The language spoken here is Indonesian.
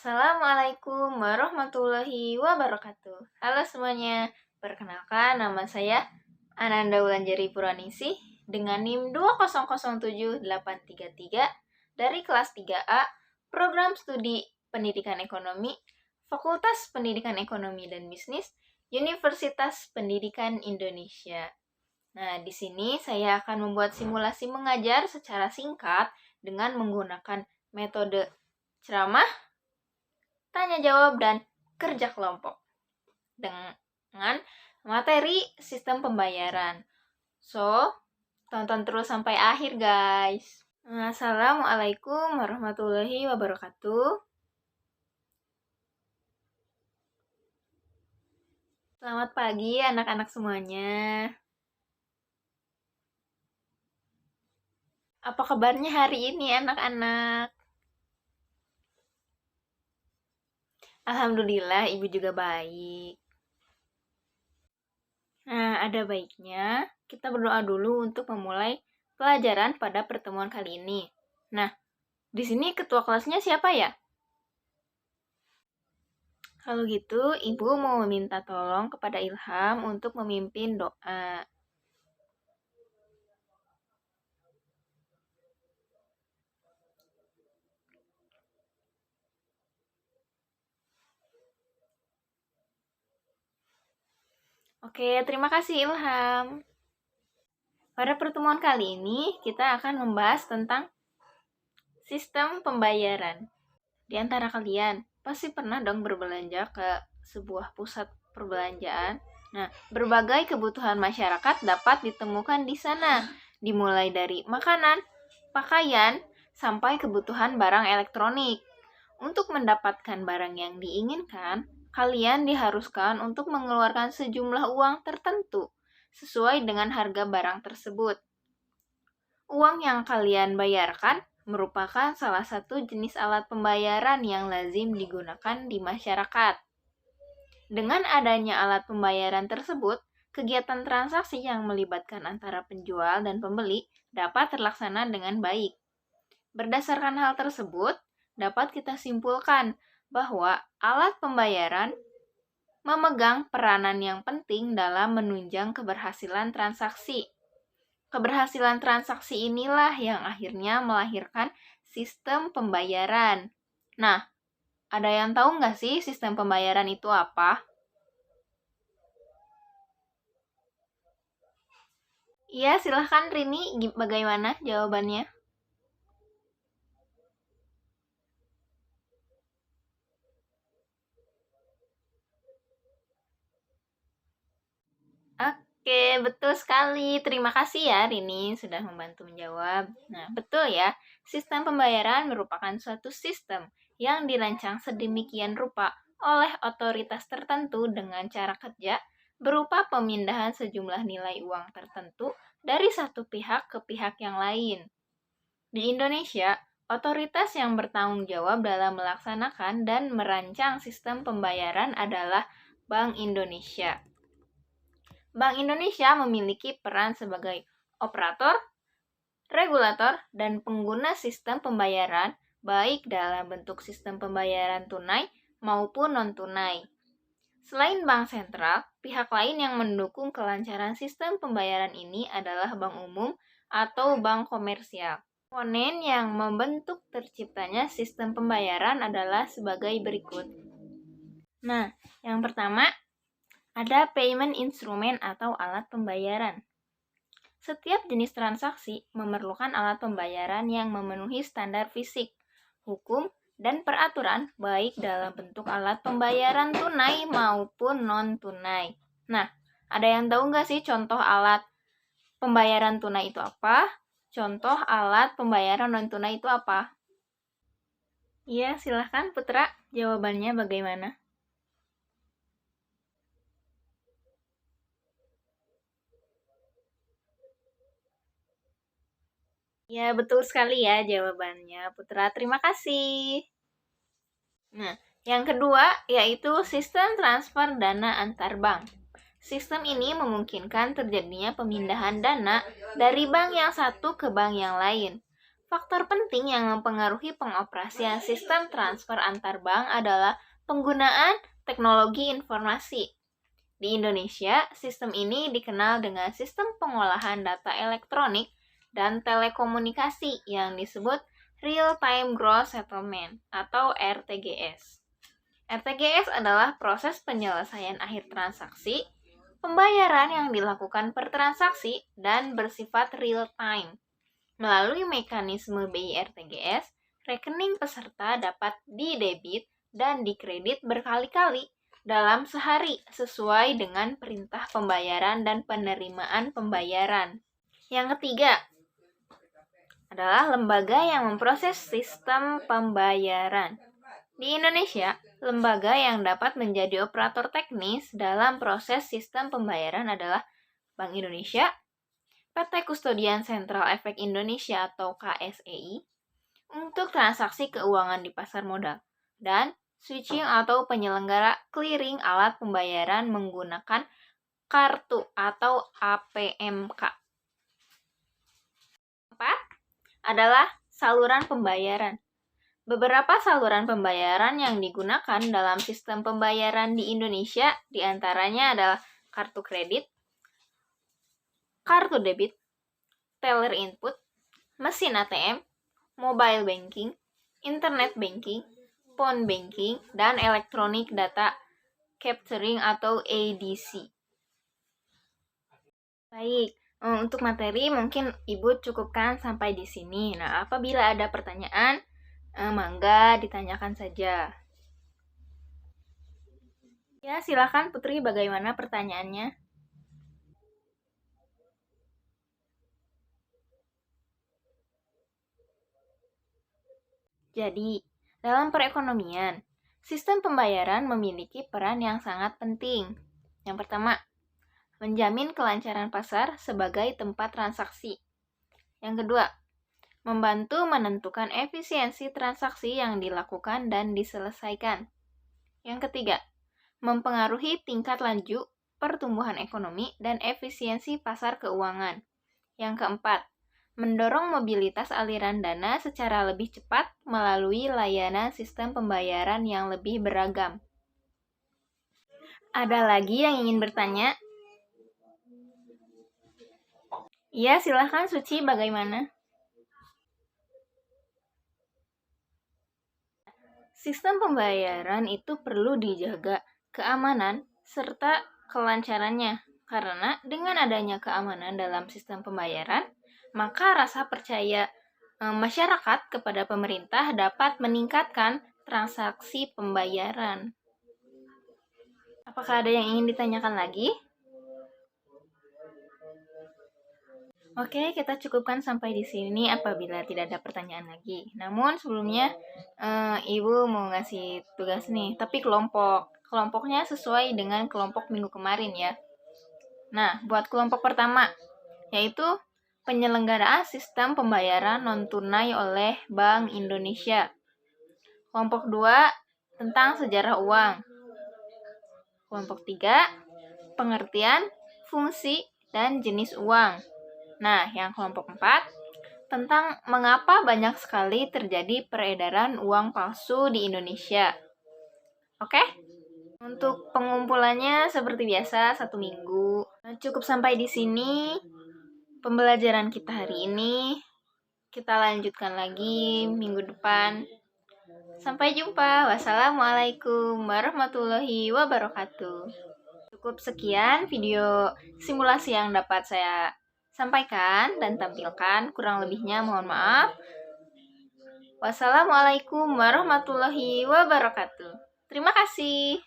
Assalamualaikum warahmatullahi wabarakatuh. Halo semuanya, perkenalkan nama saya Ananda Wulanjari Puraningsih dengan NIM 2007833 dari kelas 3A Program Studi Pendidikan Ekonomi, Fakultas Pendidikan Ekonomi dan Bisnis, Universitas Pendidikan Indonesia. Nah, di sini saya akan membuat simulasi mengajar secara singkat dengan menggunakan metode ceramah, tanya jawab, dan kerja kelompok dengan materi sistem pembayaran. So, tonton terus sampai akhir guys. Assalamualaikum warahmatullahi wabarakatuh. Selamat pagi anak-anak semuanya. Apa kabarnya hari ini anak-anak? Alhamdulillah, ibu juga baik. Nah, ada baiknya kita berdoa dulu untuk memulai pelajaran pada pertemuan kali ini. Nah, di sini ketua kelasnya siapa ya? Kalau gitu, ibu mau meminta tolong kepada Ilham untuk memimpin doa. Oke, terima kasih Ilham. Pada pertemuan kali ini, kita akan membahas tentang sistem pembayaran. Di antara kalian, pasti pernah dong berbelanja ke sebuah pusat perbelanjaan. Nah, berbagai kebutuhan masyarakat dapat ditemukan di sana, dimulai dari makanan, pakaian, sampai kebutuhan barang elektronik. Untuk mendapatkan barang yang diinginkan, kalian diharuskan untuk mengeluarkan sejumlah uang tertentu sesuai dengan harga barang tersebut. Uang yang kalian bayarkan merupakan salah satu jenis alat pembayaran yang lazim digunakan di masyarakat. Dengan adanya alat pembayaran tersebut, kegiatan transaksi yang melibatkan antara penjual dan pembeli dapat terlaksana dengan baik. Berdasarkan hal tersebut, dapat kita simpulkan bahwa alat pembayaran memegang peranan yang penting dalam menunjang keberhasilan transaksi. Keberhasilan transaksi inilah yang akhirnya melahirkan sistem pembayaran. Nah, ada yang tahu nggak sih sistem pembayaran itu apa? Iya, silahkan Rini, bagaimana jawabannya? Oke, betul sekali. Terima kasih ya Rini sudah membantu menjawab. Nah, betul ya. Sistem pembayaran merupakan suatu sistem yang dirancang sedemikian rupa oleh otoritas tertentu dengan cara kerja berupa pemindahan sejumlah nilai uang tertentu dari satu pihak ke pihak yang lain. Di Indonesia, otoritas yang bertanggung jawab dalam melaksanakan dan merancang sistem pembayaran adalah Bank Indonesia. Bank Indonesia memiliki peran sebagai operator, regulator, dan pengguna sistem pembayaran, baik dalam bentuk sistem pembayaran tunai maupun non-tunai. Selain bank sentral, pihak lain yang mendukung kelancaran sistem pembayaran ini adalah bank umum atau bank komersial. Komponen yang membentuk terciptanya sistem pembayaran adalah sebagai berikut. Nah, yang pertama, ada payment instrument atau alat pembayaran. Setiap jenis transaksi memerlukan alat pembayaran yang memenuhi standar fisik, hukum, dan peraturan baik dalam bentuk alat pembayaran tunai maupun non-tunai. Nah, ada yang tahu nggak sih contoh alat pembayaran tunai itu apa? Contoh alat pembayaran non-tunai itu apa? Iya, silahkan Putra, jawabannya bagaimana? Ya, betul sekali ya jawabannya, Putra. Terima kasih. Nah, yang kedua yaitu sistem transfer dana antar bank. Sistem ini memungkinkan terjadinya pemindahan dana dari bank yang satu ke bank yang lain. Faktor penting yang mempengaruhi pengoperasian sistem transfer antar bank adalah penggunaan teknologi informasi. Di Indonesia, sistem ini dikenal dengan sistem pengolahan data elektronik dan telekomunikasi yang disebut Real Time Gross Settlement atau RTGS. RTGS adalah proses penyelesaian akhir transaksi, pembayaran yang dilakukan per transaksi dan bersifat real time. Melalui mekanisme BI RTGS, rekening peserta dapat didebit dan dikredit berkali-kali dalam sehari sesuai dengan perintah pembayaran dan penerimaan pembayaran. Yang ketiga adalah lembaga yang memproses sistem pembayaran. Di Indonesia, lembaga yang dapat menjadi operator teknis dalam proses sistem pembayaran adalah Bank Indonesia, PT Kustodian Sentral Efek Indonesia atau KSEI untuk transaksi keuangan di pasar modal, dan switching atau penyelenggara clearing alat pembayaran menggunakan kartu atau APMK. 4 adalah saluran pembayaran. Beberapa saluran pembayaran yang digunakan dalam sistem pembayaran di Indonesia diantaranya adalah kartu kredit, kartu debit, teller input, mesin ATM, mobile banking, internet banking, phone banking, dan electronic data capturing atau ADC. Baik, untuk materi mungkin Ibu cukupkan sampai di sini. Nah, apabila ada pertanyaan, mangga ditanyakan saja. Ya, silakan Putri, bagaimana pertanyaannya? Jadi, dalam perekonomian, sistem pembayaran memiliki peran yang sangat penting. Yang pertama, menjamin kelancaran pasar sebagai tempat transaksi. Yang kedua, membantu menentukan efisiensi transaksi yang dilakukan dan diselesaikan. Yang ketiga, mempengaruhi tingkat laju pertumbuhan ekonomi dan efisiensi pasar keuangan. Yang keempat, mendorong mobilitas aliran dana secara lebih cepat melalui layanan sistem pembayaran yang lebih beragam. Ada lagi yang ingin bertanya? Iya, silahkan Suci, bagaimana? Sistem pembayaran itu perlu dijaga keamanan serta kelancarannya, karena dengan adanya keamanan dalam sistem pembayaran, maka rasa percaya masyarakat kepada pemerintah dapat meningkatkan transaksi pembayaran. Apakah ada yang ingin ditanyakan lagi? Oke, kita cukupkan sampai di sini apabila tidak ada pertanyaan lagi. Namun sebelumnya, Ibu mau ngasih tugas nih, tapi kelompoknya sesuai dengan kelompok minggu kemarin ya. Nah, buat kelompok pertama, yaitu penyelenggaraan sistem pembayaran non-tunai oleh Bank Indonesia. Kelompok 2, tentang sejarah uang. Kelompok 3, pengertian, fungsi, dan jenis uang. Nah, yang kelompok 4, tentang mengapa banyak sekali terjadi peredaran uang palsu di Indonesia. Oke? Untuk pengumpulannya seperti biasa 1 minggu. Cukup sampai di sini pembelajaran kita hari ini. Kita lanjutkan lagi minggu depan. Sampai jumpa. Wassalamualaikum warahmatullahi wabarakatuh. Cukup sekian video simulasi yang dapat saya sampaikan dan tampilkan, kurang lebihnya mohon maaf. Wassalamualaikum warahmatullahi wabarakatuh. Terima kasih.